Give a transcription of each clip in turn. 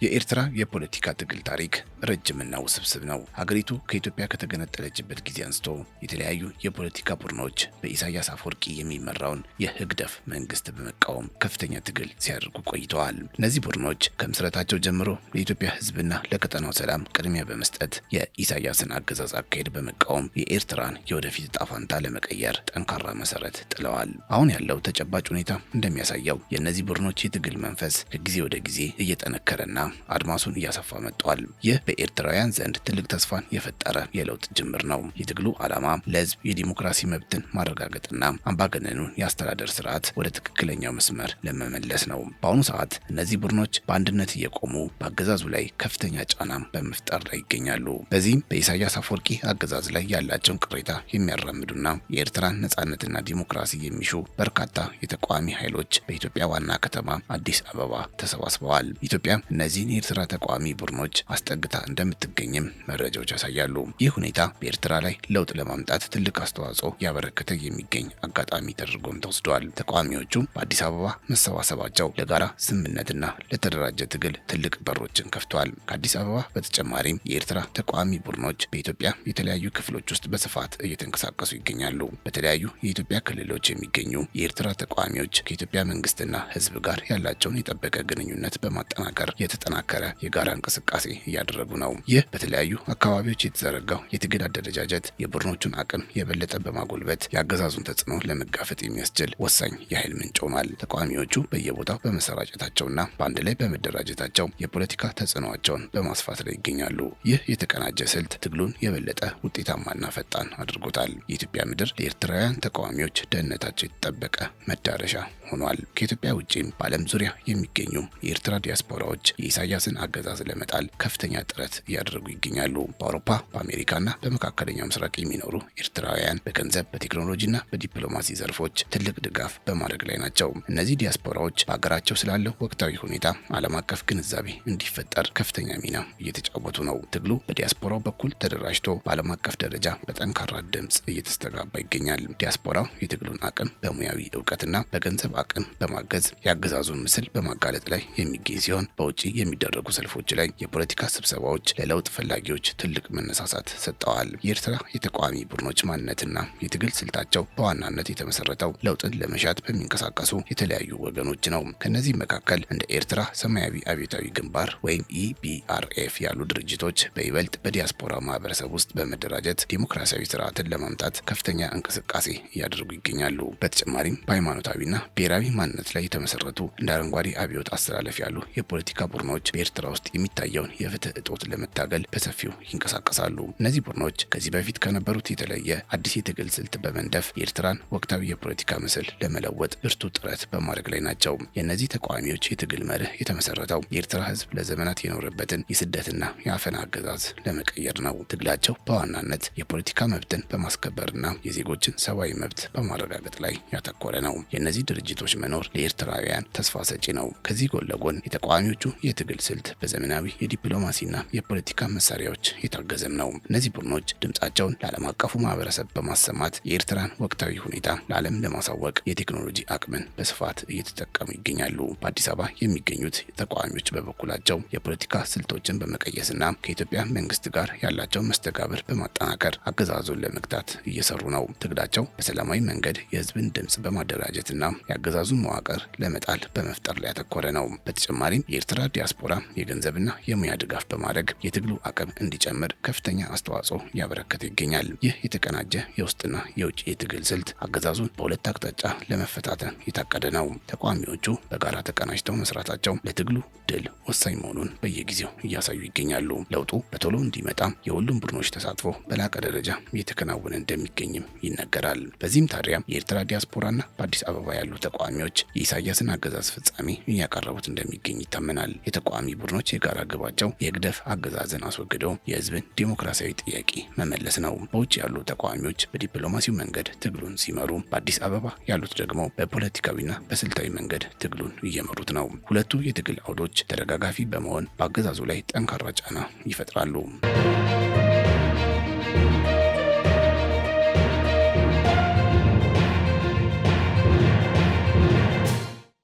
የኤርትራ የፖለቲካ ትግል ታሪክ ረጅምና ውስብስብ ነው። ሀገሪቱ ከኢትዮጵያ ከተገነጠለችበት ጊዜ አንስቶ የተለያዩ የፖለቲካ ቡድኖች በኢሳያስ አፈወርቂ የሚመራውን የህግደፍ መንግስት በመቃወም ከፍተኛ ትግል ሲያደርጉ ቆይተዋል። እነዚህ ቡድኖች ከምስረታቸው ጀምሮ ለኢትዮጵያ ህዝብና ለቀጠናው ሰላም ቅድሚያ በመስጠት የኢሳያስን አገዛዝ አካሄድ በመቃወም የኤርትራን የወደፊት ዕጣ ፈንታ ለመቀየር ጠንካራ መሰረት ጥለዋል። አሁን ያለው ተጨባጭ ሁኔታ እንደሚያሳየው የእነዚህ ቡድኖች የትግል መንፈስ ከጊዜ ወደ ጊዜ እየጠነከረና አድማሱን እያሰፋ መጥቷል። ይህ በኤርትራውያን ዘንድ ትልቅ ተስፋን የፈጠረ የለውጥ ጅምር ነው። የትግሉ ዓላማ ለህዝብ የዲሞክራሲ መብትን ማረጋገጥና አምባገነኑን የአስተዳደር ስርዓት ወደ ትክክለኛው መስመር ለመመለስ ነው። በአሁኑ ሰዓት እነዚህ ቡድኖች በአንድነት እየቆሙ በአገዛዙ ላይ ከፍተኛ ጫና በመፍጠር ላይ ይገኛሉ። በዚህም በኢሳያስ አፈወርቂ አገዛዝ ላይ ያላቸውን ቅሬታ የሚያራምዱና የኤርትራን ነጻነትና ዲሞክራሲ የሚሹ በርካታ የተቃዋሚ ኃይሎች በኢትዮጵያ ዋና ከተማ አዲስ አበባ ተሰባስበዋል። ኢትዮጵያ እነዚህን የኤርትራ ተቃዋሚ ቡድኖች አስጠግታ እንደምትገኝም መረጃዎች ያሳያሉ። ይህ ሁኔታ በኤርትራ ላይ ለውጥ ለማምጣት ትልቅ አስተዋጽኦ ያበረከተ የሚገኝ አጋጣሚ ተደርጎም ተወስዷል። ተቃዋሚዎቹ በአዲስ አበባ መሰባሰባቸው ለጋራ ስምምነትና ለተደራጀ ትግል ትልቅ በሮችን ከፍቷል። ከአዲስ አበባ በተጨማሪም የኤርትራ ተቃዋሚ ቡድኖች በኢትዮጵያ የተለያዩ ክፍሎች ውስጥ በስፋት እየተንቀሳቀሱ ይገኛሉ። በተለያዩ የኢትዮጵያ ክልሎች የሚገኙ የኤርትራ ተቃዋሚዎች ከኢትዮጵያ መንግስትና ህዝብ ጋር ያላቸውን የጠበቀ ግንኙነት በማጠናከር የተጠናከረ የጋራ እንቅስቃሴ እያደረጉ ነው። ይህ በተለያዩ አካባቢዎች የተዘረጋው የትግል አደረጃጀት የቡድኖቹን አቅም የበለጠ በማጎልበት የአገዛዙን ተጽዕኖ ለመጋፈጥ የሚያስችል ወሳኝ የኃይል ምንጭ ሆኗል። ተቃዋሚዎቹ በየቦታው በመሰራጨታቸውና በአንድ ላይ በመደራጀታቸው የፖለቲካ ተጽዕኖአቸውን በማስፋት ላይ ይገኛሉ። ይህ የተቀናጀ ስልት ትግሉን የበለጠ ውጤታማና ፈጣን አድርጎታል። የኢትዮጵያ ምድር ለኤርትራውያን ተቃዋሚዎች ደህንነታቸው የተጠበቀ መዳረሻ ሆኗል። ከኢትዮጵያ ውጪም በዓለም ዙሪያ የሚገኙ የኤርትራ ዲያስፖራዎች የኢሳያስን አገዛዝ ለመጣል ከፍተኛ ጥረት እያደረጉ ይገኛሉ። በአውሮፓ፣ በአሜሪካና በመካከለኛው ምስራቅ የሚኖሩ ኤርትራውያን በገንዘብ በቴክኖሎጂና በዲፕሎማሲ ዘርፎች ትልቅ ድጋፍ በማድረግ ላይ ናቸው። እነዚህ ዲያስፖራዎች በሀገራቸው ስላለው ወቅታዊ ሁኔታ ዓለም አቀፍ ግንዛቤ እንዲፈጠር ከፍተኛ ሚና እየተጫወቱ ነው። ትግሉ በዲያስፖራው በኩል ተደራጅቶ በዓለም አቀፍ ደረጃ በጠንካራ ድምፅ እየተስተጋባ ይገኛል። ዲያስፖራው የትግሉን አቅም በሙያዊ እውቀትና በገንዘብ አቅም በማገዝ የአገዛዙን ምስል በማጋለጥ ላይ የሚገኝ ሲሆን በውጪ የሚደረጉ ሰልፎች ላይ የፖለቲካ ስብሰባዎች ለለውጥ ፈላጊዎች ትልቅ መነሳሳት ሰጥተዋል። የኤርትራ የተቃዋሚ ቡድኖች ማንነትና የትግል ስልታቸው በዋናነት የተመሰረተው ለውጥን ለመሻት በሚንቀሳቀሱ የተለያዩ ወገኖች ነው። ከነዚህ መካከል እንደ ኤርትራ ሰማያዊ አብዮታዊ ግንባር ወይም ኢቢአርኤፍ ያሉ ድርጅቶች በይበልጥ በዲያስፖራ ማህበረሰብ ውስጥ በመደራጀት ዲሞክራሲያዊ ስርዓትን ለማምጣት ከፍተኛ እንቅስቃሴ እያደረጉ ይገኛሉ። በተጨማሪም በሃይማኖታዊና ብሔራዊ ማንነት ላይ የተመሰረቱ እንደ አረንጓዴ አብዮት አስተላለፍ ያሉ የፖለቲካ ቡድኖች በኤርትራ ውስጥ የሚታየውን የፍትህ እጦት ለመታገል በሰፊው ይንቀሳቀሳሉ። እነዚህ ቡድኖች ከዚህ በፊት ከነበሩት የተለየ አዲስ የትግል ስልት በመንደፍ የኤርትራን ወቅታዊ የፖለቲካ ምስል ለመለወጥ ብርቱ ጥረት በማድረግ ላይ ናቸው። የእነዚህ ተቃዋሚዎች የትግል መርህ የተመሰረተው የኤርትራ ህዝብ ለዘመናት የኖረበትን የስደትና የአፈና አገዛዝ ለመቀየር ነው። ትግላቸው በዋናነት የፖለቲካ መብትን በማስከበርና የዜጎችን ሰብአዊ መብት በማረጋገጥ ላይ ያተኮረ ነው። የእነዚህ ድርጅቶች መኖር ለኤርትራውያን ተስፋ ሰጪ ነው። ከዚህ ጎን ለጎን የተቃዋሚዎቹ የትግል ስልት በዘመናዊ የዲፕሎማሲና የፖለቲካ መሳሪያዎች የታገዘም ነው። እነዚህ ቡድኖች ድምጻቸውን ለዓለም አቀፉ ማህበረሰብ በማሰማት የኤርትራን ወቅታዊ ሁኔታ ለዓለም ለማሳወቅ የቴክኖሎጂ አቅምን በስፋት እየተጠቀሙ ይገኛሉ። በአዲስ አበባ የሚገኙት ተቃዋሚዎች በበኩላቸው የፖለቲካ ስልቶችን በመቀየስና ከኢትዮጵያ መንግስት ጋር ያላቸውን መስተጋብር በማጠናከር አገዛዙን ለመግታት እየሰሩ ነው። ትግላቸው በሰላማዊ መንገድ የህዝብን ድምጽ በማደራጀትና የአገዛዙን መዋቅር ለመጣል በመፍጠር ላይ ያተኮረ ነው። በተጨማሪም የኤርትራ ዲያስፖራ የገንዘብና የሙያ ድጋፍ በማድረግ የትግሉ አቅም እንዲጨምር ከፍተኛ አስተዋጽኦ እያበረከተ ይገኛል። ይህ የተቀናጀ የውስጥና የውጭ የትግል ስልት አገዛዙን በሁለት አቅጣጫ ለመፈታተን የታቀደ ነው። ተቃዋሚዎቹ በጋራ ተቀናጅተው መስራታቸው ለትግሉ ድል ወሳኝ መሆኑን በየጊዜው እያሳዩ ይገኛሉ። ለውጡ በቶሎ እንዲመጣ የሁሉም ቡድኖች ተሳትፎ በላቀ ደረጃ እየተከናወነ እንደሚገኝም ይነገራል። በዚህም ታዲያ የኤርትራ ዲያስፖራና በአዲስ አበባ ያሉ ተቃዋሚዎች የኢሳያስን አገዛዝ ፍጻሜ እያቀረቡት እንደሚገኝ ይታመናል። የተቃዋሚ ቡድኖች የጋራ ግባቸው የህግደፍ አገዛዝን አስወግደው የህዝብን ዲሞክራሲያዊ ጥያቄ መመለስ ነው። በውጭ ያሉ ተቃዋሚዎች በዲፕሎማሲው መንገድ ትግሉን ሲመሩ፣ በአዲስ አበባ ያሉት ደግሞ በፖለቲካዊና በስልታዊ መንገድ ትግሉን እየመሩት ነው። ሁለቱ የትግል አውዶች ተደጋጋፊ በመሆን በአገዛዙ ላይ ጠንካራ ጫና ይፈጥራሉ።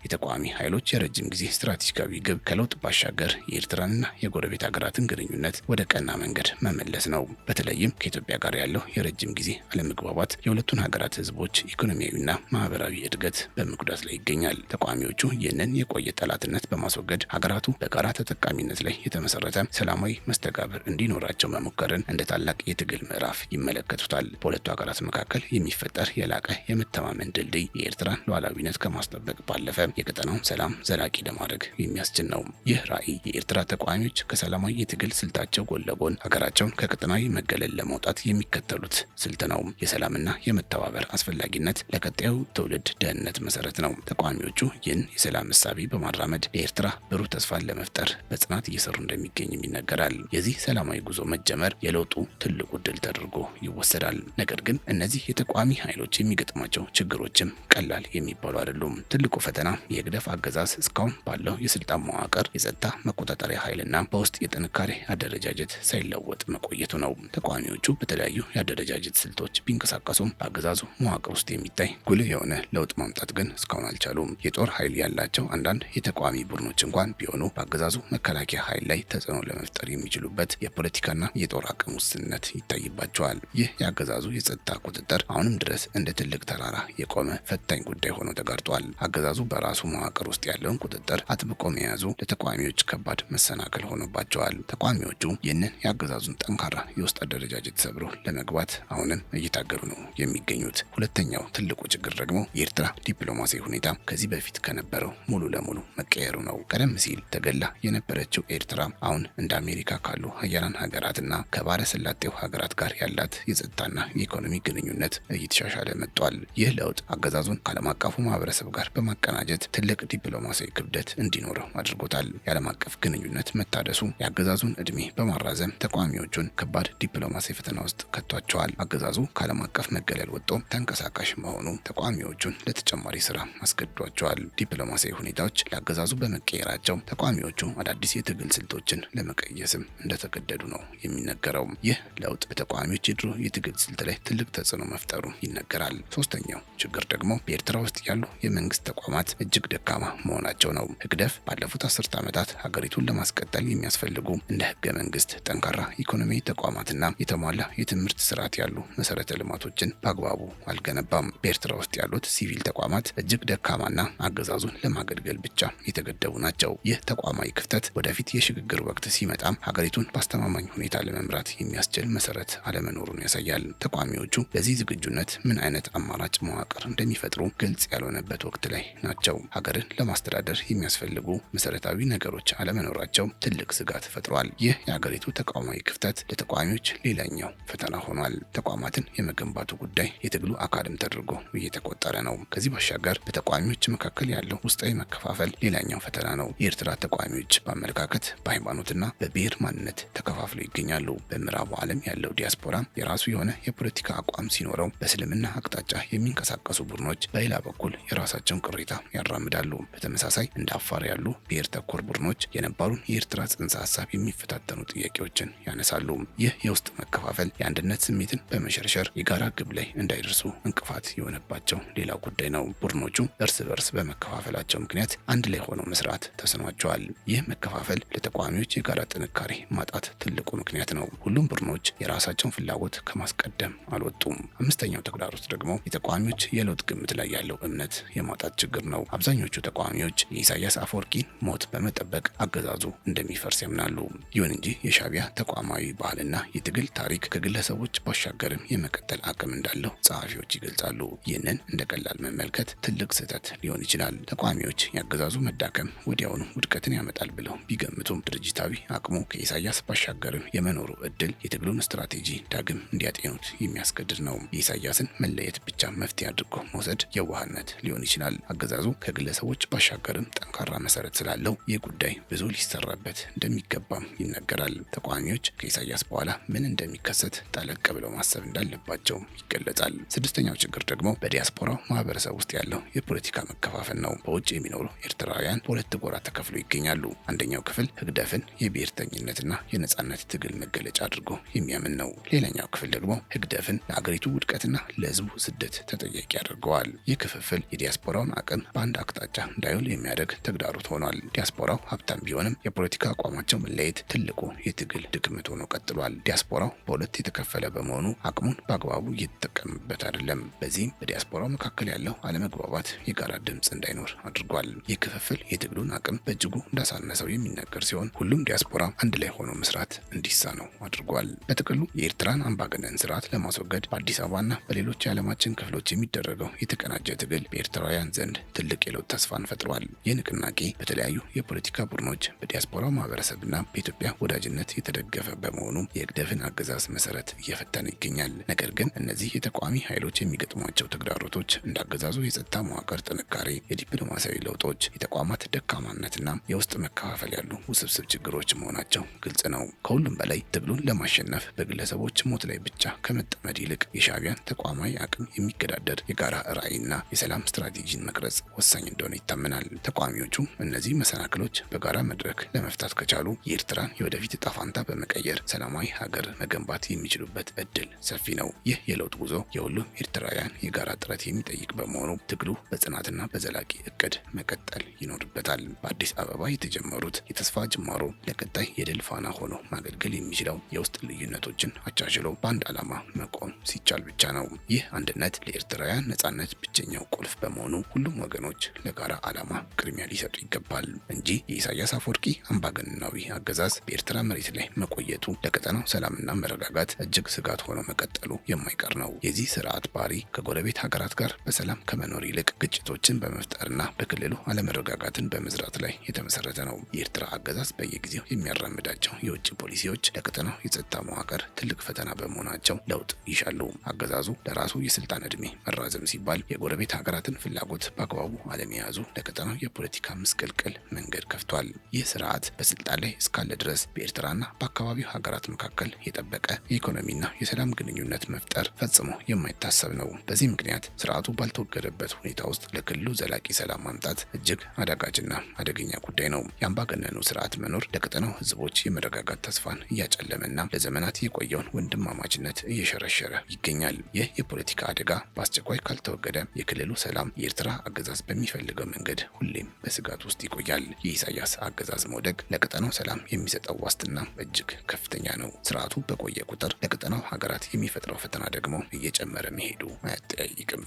የተቃዋሚ ኃይሎች የረጅም ጊዜ ስትራቴጂካዊ ግብ ከለውጥ ባሻገር የኤርትራንና የጎረቤት ሀገራትን ግንኙነት ወደ ቀና መንገድ መመለስ ነው። በተለይም ከኢትዮጵያ ጋር ያለው የረጅም ጊዜ አለመግባባት የሁለቱን ሀገራት ህዝቦች ኢኮኖሚያዊና ማህበራዊ እድገት በመጉዳት ላይ ይገኛል። ተቃዋሚዎቹ ይህንን የቆየ ጠላትነት በማስወገድ ሀገራቱ በጋራ ተጠቃሚነት ላይ የተመሰረተ ሰላማዊ መስተጋብር እንዲኖራቸው መሞከርን እንደ ታላቅ የትግል ምዕራፍ ይመለከቱታል። በሁለቱ ሀገራት መካከል የሚፈጠር የላቀ የመተማመን ድልድይ የኤርትራን ሉዓላዊነት ከማስጠበቅ ባለፈ የቀጠናውን ሰላም ዘላቂ ለማድረግ የሚያስችል ነው። ይህ ራዕይ የኤርትራ ተቃዋሚዎች ከሰላማዊ የትግል ስልታቸው ጎን ለጎን ሀገራቸውን ከቀጠናዊ መገለል ለማውጣት የሚከተሉት ስልት ነው። የሰላምና የመተባበር አስፈላጊነት ለቀጣዩ ትውልድ ደህንነት መሰረት ነው። ተቃዋሚዎቹ ይህን የሰላም እሳቤ በማራመድ ለኤርትራ ብሩህ ተስፋን ለመፍጠር በጽናት እየሰሩ እንደሚገኝም ይነገራል። የዚህ ሰላማዊ ጉዞ መጀመር የለውጡ ትልቁ ድል ተደርጎ ይወሰዳል። ነገር ግን እነዚህ የተቃዋሚ ኃይሎች የሚገጥማቸው ችግሮችም ቀላል የሚባሉ አይደሉም። ትልቁ ፈተና የህግደፍ አገዛዝ እስካሁን ባለው የስልጣን መዋቅር፣ የጸጥታ መቆጣጠሪያ ኃይልና በውስጥ የጥንካሬ አደረጃጀት ሳይለወጥ መቆየቱ ነው። ተቃዋሚዎቹ በተለያዩ የአደረጃጀት ስልቶች ቢንቀሳቀሱም በአገዛዙ መዋቅር ውስጥ የሚታይ ጉልህ የሆነ ለውጥ ማምጣት ግን እስካሁን አልቻሉም። የጦር ኃይል ያላቸው አንዳንድ የተቃዋሚ ቡድኖች እንኳን ቢሆኑ በአገዛዙ መከላከያ ኃይል ላይ ተጽዕኖ ለመፍጠር የሚችሉበት የፖለቲካና የጦር አቅም ውስንነት ይታይባቸዋል። ይህ የአገዛዙ የጸጥታ ቁጥጥር አሁንም ድረስ እንደ ትልቅ ተራራ የቆመ ፈታኝ ጉዳይ ሆኖ ተጋርጧል። አገዛዙ በራሱ መዋቅር ውስጥ ያለውን ቁጥጥር አጥብቆ መያዙ ለተቃዋሚዎች ከባድ መሰናክል ሆኖባቸዋል። ተቃዋሚዎቹ ይህንን የአገዛዙን ጠንካራ የውስጥ አደረጃጀት ሰብሮ ለመግባት አሁንም እየታገሉ ነው የሚገኙት። ሁለተኛው ትልቁ ችግር ደግሞ የኤርትራ ዲፕሎማሲያዊ ሁኔታ ከዚህ በፊት ከነበረው ሙሉ ለሙሉ መቀየሩ ነው። ቀደም ሲል ተገላ የነበረችው ኤርትራ አሁን እንደ አሜሪካ ካሉ ሀያላን ሀገራትና ከባህረ ሰላጤው ሀገራት ጋር ያላት የጸጥታና የኢኮኖሚ ግንኙነት እየተሻሻለ መጥቷል። ይህ ለውጥ አገዛዙን ከዓለም አቀፉ ማህበረሰብ ጋር በማቀናጀት ትልቅ ዲፕሎማሲያዊ ክብደት እንዲኖረው አድርጎታል። የዓለም አቀፍ ግንኙነት መታደሱ የአገዛዙን እድሜ በማራዘም ተቃዋሚዎቹን ከባድ ዲፕሎማሲያዊ ፈተና ውስጥ ከቷቸዋል። አገዛዙ ከዓለም አቀፍ መገለል ወጥቶ ተንቀሳቃሽ መሆኑ ተቃዋሚዎቹን ለተጨማሪ ስራ አስገድዷቸዋል። ዲፕሎማሲያዊ ሁኔታዎች ለአገዛዙ በመቀየራቸው ተቃዋሚዎቹ አዳዲስ የትግል ስልቶችን ለመቀየስም እንደተገደዱ ነው የሚነገረው። ይህ ለውጥ በተቃዋሚዎች የድሮ የትግል ስልት ላይ ትልቅ ተጽዕኖ መፍጠሩ ይነገራል። ሶስተኛው ችግር ደግሞ በኤርትራ ውስጥ ያሉ የመንግስት ተቋማት እጅግ ደካማ መሆናቸው ነው። ህግደፍ ባለፉት 10 ዓመታት ሀገሪቱን ለማስቀጠል የሚያስፈልጉ እንደ ህገ መንግስት፣ ጠንካራ ኢኮኖሚ ተቋማትና የተሟላ የትምህርት ስርዓት ያሉ መሰረተ ልማቶችን በአግባቡ አልገነባም። በኤርትራ ውስጥ ያሉት ሲቪል ተቋማት እጅግ ደካማና አገዛዙን ለማገልገል ብቻ የተገደቡ ናቸው። ይህ ተቋማዊ ክፍተት ወደፊት የሽግግር ወቅት ሲመጣም ሀገሪቱን በአስተማማኝ ሁኔታ ለመምራት የሚያስችል መሰረት አለመኖሩን ያሳያል። ተቃዋሚዎቹ ለዚህ ዝግጁነት ምን አይነት አማራጭ መዋቅር እንደሚፈጥሩ ግልጽ ያልሆነበት ወቅት ላይ ናቸው። ሀገርን ለማስተዳደር የሚያስፈልጉ መሰረታዊ ነገሮች አለመኖራቸው ትልቅ ስጋት ፈጥሯል። ይህ የሀገሪቱ ተቋማዊ ክፍተት ለተቃዋሚዎች ሌላኛው ፈተና ሆኗል። ተቋማትን የመገንባቱ ጉዳይ የትግሉ አካልም ተደርጎ እየተቆጠረ ነው። ከዚህ ባሻገር በተቃዋሚዎች መካከል ያለው ውስጣዊ መከፋፈል ሌላኛው ፈተና ነው። የኤርትራ ተቃዋሚዎች በአመለካከት በሃይማኖትና በብሔር ማንነት ተከፋፍለው ይገኛሉ። በምዕራቡ ዓለም ያለው ዲያስፖራ የራሱ የሆነ የፖለቲካ አቋም ሲኖረው፣ በእስልምና አቅጣጫ የሚንቀሳቀሱ ቡድኖች በሌላ በኩል የራሳቸውን ቅሬታ ያራምዳሉ። በተመሳሳይ እንደ አፋር ያሉ ብሔር ተኮር ቡድኖች የነባሩን የኤርትራ ጽንሰ ሀሳብ የሚፈታተኑ ጥያቄዎችን ያነሳሉ። ይህ የውስጥ መከፋፈል የአንድነት ስሜትን በመሸርሸር የጋራ ግብ ላይ እንዳይደርሱ እንቅፋት የሆነባቸው ሌላ ጉዳይ ነው። ቡድኖቹ እርስ በርስ በመከፋፈላቸው ምክንያት አንድ ላይ ሆነው መስራት ተስኗቸዋል። ይህ መከፋፈል ለተቃዋሚዎች የጋራ ጥንካሬ ማጣት ትልቁ ምክንያት ነው። ሁሉም ቡድኖች የራሳቸውን ፍላጎት ከማስቀደም አልወጡም። አምስተኛው ተግዳሮት ደግሞ የተቃዋሚዎች የለውጥ ግምት ላይ ያለው እምነት የማጣት ችግር ነው። አብዛኞቹ ተቃዋሚዎች የኢሳያስ አፈወርቂን ሞት በመጠበቅ አገዛዙ እንደሚፈርስ ያምናሉ። ይሁን እንጂ የሻዕቢያ ተቋማዊ ባህልና የትግል ታሪክ ከግለሰቦች ባሻገርም የመቀጠል አቅም እንዳለው ጸሐፊዎች ይገልጻሉ። ይህንን እንደ ቀላል መመልከት ትልቅ ስህተት ሊሆን ይችላል። ተቃዋሚዎች የአገዛዙ መዳከም ወዲያውኑ ውድቀትን ያመጣል ብለው ቢገምቱም ድርጅታዊ አቅሙ ከኢሳያስ ባሻገርም የመኖሩ እድል የትግሉን ስትራቴጂ ዳግም እንዲያጤኑት የሚያስገድድ ነው። የኢሳያስን መለየት ብቻ መፍትሄ አድርጎ መውሰድ የዋህነት ሊሆን ይችላል። አገዛዙ ከግለሰቦች ባሻገርም ጠንካራ መሰረት ስላለው ይህ ጉዳይ ብዙ ሊሰራበት እንደሚገባም ይነገራል። ተቃዋሚዎች ከኢሳያስ በኋላ ምን እንደሚከሰት ጠለቅ ብለው ማሰብ እንዳለባቸው ይገለጻል። ስድስተኛው ችግር ደግሞ በዲያስፖራው ማህበረሰብ ውስጥ ያለው የፖለቲካ መከፋፈል ነው። በውጭ የሚኖሩ ኤርትራውያን በሁለት ጎራ ተከፍለው ይገኛሉ። አንደኛው ክፍል ህግደፍን የብሔርተኝነትና የነጻነት ትግል መገለጫ አድርጎ የሚያምን ነው። ሌላኛው ክፍል ደግሞ ህግደፍን ለአገሪቱ ውድቀትና ለህዝቡ ስደት ተጠያቂ ያደርገዋል። ይህ ክፍፍል የዲያስፖራውን አቅም በአንድ አንድ አቅጣጫ እንዳይውል የሚያደርግ ተግዳሮት ሆኗል። ዲያስፖራው ሀብታም ቢሆንም የፖለቲካ አቋማቸው መለየት ትልቁ የትግል ድክመት ሆኖ ቀጥሏል። ዲያስፖራው በሁለት የተከፈለ በመሆኑ አቅሙን በአግባቡ እየተጠቀምበት አይደለም። በዚህም በዲያስፖራው መካከል ያለው አለመግባባት የጋራ ድምፅ እንዳይኖር አድርጓል። ይህ ክፍፍል የትግሉን አቅም በእጅጉ እንዳሳነሰው የሚነገር ሲሆን ሁሉም ዲያስፖራ አንድ ላይ ሆኖ መስራት እንዲሳነው አድርጓል። በጥቅሉ የኤርትራን አምባገነን ስርዓት ለማስወገድ በአዲስ አበባና በሌሎች የዓለማችን ክፍሎች የሚደረገው የተቀናጀ ትግል በኤርትራውያን ዘንድ ትልቅ የለውጥ ተስፋን ፈጥሯል። ይህ ንቅናቄ በተለያዩ የፖለቲካ ቡድኖች በዲያስፖራው ማህበረሰብና በኢትዮጵያ ወዳጅነት የተደገፈ በመሆኑ የህግደፍን አገዛዝ መሰረት እየፈተነ ይገኛል። ነገር ግን እነዚህ የተቃዋሚ ኃይሎች የሚገጥሟቸው ተግዳሮቶች እንዳገዛዙ የጸጥታ መዋቅር ጥንካሬ፣ የዲፕሎማሲያዊ ለውጦች፣ የተቋማት ደካማነትና የውስጥ መከፋፈል ያሉ ውስብስብ ችግሮች መሆናቸው ግልጽ ነው። ከሁሉም በላይ ትግሉን ለማሸነፍ በግለሰቦች ሞት ላይ ብቻ ከመጠመድ ይልቅ የሻዕቢያን ተቋማዊ አቅም የሚገዳደር የጋራ ራዕይና የሰላም ስትራቴጂን መቅረጽ ወሳኝ እንደሆነ ይታመናል። ተቃዋሚዎቹ እነዚህ መሰናክሎች በጋራ መድረክ ለመፍታት ከቻሉ የኤርትራን የወደፊት ዕጣ ፈንታ በመቀየር ሰላማዊ ሀገር መገንባት የሚችሉበት እድል ሰፊ ነው። ይህ የለውጥ ጉዞ የሁሉም ኤርትራውያን የጋራ ጥረት የሚጠይቅ በመሆኑ ትግሉ በጽናትና በዘላቂ እቅድ መቀጠል ይኖርበታል። በአዲስ አበባ የተጀመሩት የተስፋ ጅማሮ ለቀጣይ የድል ፋና ሆኖ ማገልገል የሚችለው የውስጥ ልዩነቶችን አቻችሎ በአንድ ዓላማ መቆም ሲቻል ብቻ ነው። ይህ አንድነት ለኤርትራውያን ነጻነት ብቸኛው ቁልፍ በመሆኑ ሁሉም ወገኖች ለጋራ ዓላማ ቅድሚያ ሊሰጡ ይገባል እንጂ የኢሳያስ አፈወርቂ አምባገነናዊ አገዛዝ በኤርትራ መሬት ላይ መቆየቱ ለቀጠናው ሰላምና መረጋጋት እጅግ ስጋት ሆኖ መቀጠሉ የማይቀር ነው። የዚህ ስርዓት ባህሪ ከጎረቤት ሀገራት ጋር በሰላም ከመኖር ይልቅ ግጭቶችን በመፍጠርና በክልሉ አለመረጋጋትን በመዝራት ላይ የተመሰረተ ነው። የኤርትራ አገዛዝ በየጊዜው የሚያራምዳቸው የውጭ ፖሊሲዎች ለቀጠናው የጸጥታ መዋቅር ትልቅ ፈተና በመሆናቸው ለውጥ ይሻሉ። አገዛዙ ለራሱ የስልጣን ዕድሜ መራዘም ሲባል የጎረቤት ሀገራትን ፍላጎት በአግባቡ አለመያዙ ለቀጠናው የፖለቲካ ምስቅልቅል መንገድ ከፍቷል። ይህ ስርዓት በስልጣን ላይ እስካለ ድረስ በኤርትራና በአካባቢው ሀገራት መካከል የጠበቀ የኢኮኖሚና የሰላም ግንኙነት መፍጠር ፈጽሞ የማይታሰብ ነው። በዚህ ምክንያት ስርዓቱ ባልተወገደበት ሁኔታ ውስጥ ለክልሉ ዘላቂ ሰላም ማምጣት እጅግ አዳጋችና አደገኛ ጉዳይ ነው። የአምባገነኑ ስርዓት መኖር ለቀጠናው ህዝቦች የመረጋጋት ተስፋን እያጨለመና ለዘመናት የቆየውን ወንድማማችነት እየሸረሸረ ይገኛል። ይህ የፖለቲካ አደጋ በአስቸኳይ ካልተወገደ የክልሉ ሰላም የኤርትራ አገዛዝ በሚፈልገው መንገድ ሁሌም በስጋት ውስጥ ይቆያል። የኢሳያስ አገዛዝ መውደቅ ለቀጠናው ሰላም የሚሰጠው ዋስትና እጅግ ከፍተኛ ነው። ስርዓቱ በቆየ ቁጥር ለቀጠናው ሀገራት የሚፈጥረው ፈተና ደግሞ እየጨመረ መሄዱ አያጠያይቅም።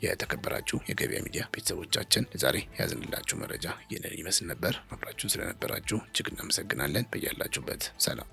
የተከበራችሁ የገበያ ሚዲያ ቤተሰቦቻችን ለዛሬ ያዝንላችሁ መረጃ ይህንን ይመስል ነበር። አብራችሁን ስለነበራችሁ እጅግ እናመሰግናለን። በያላችሁበት ሰላም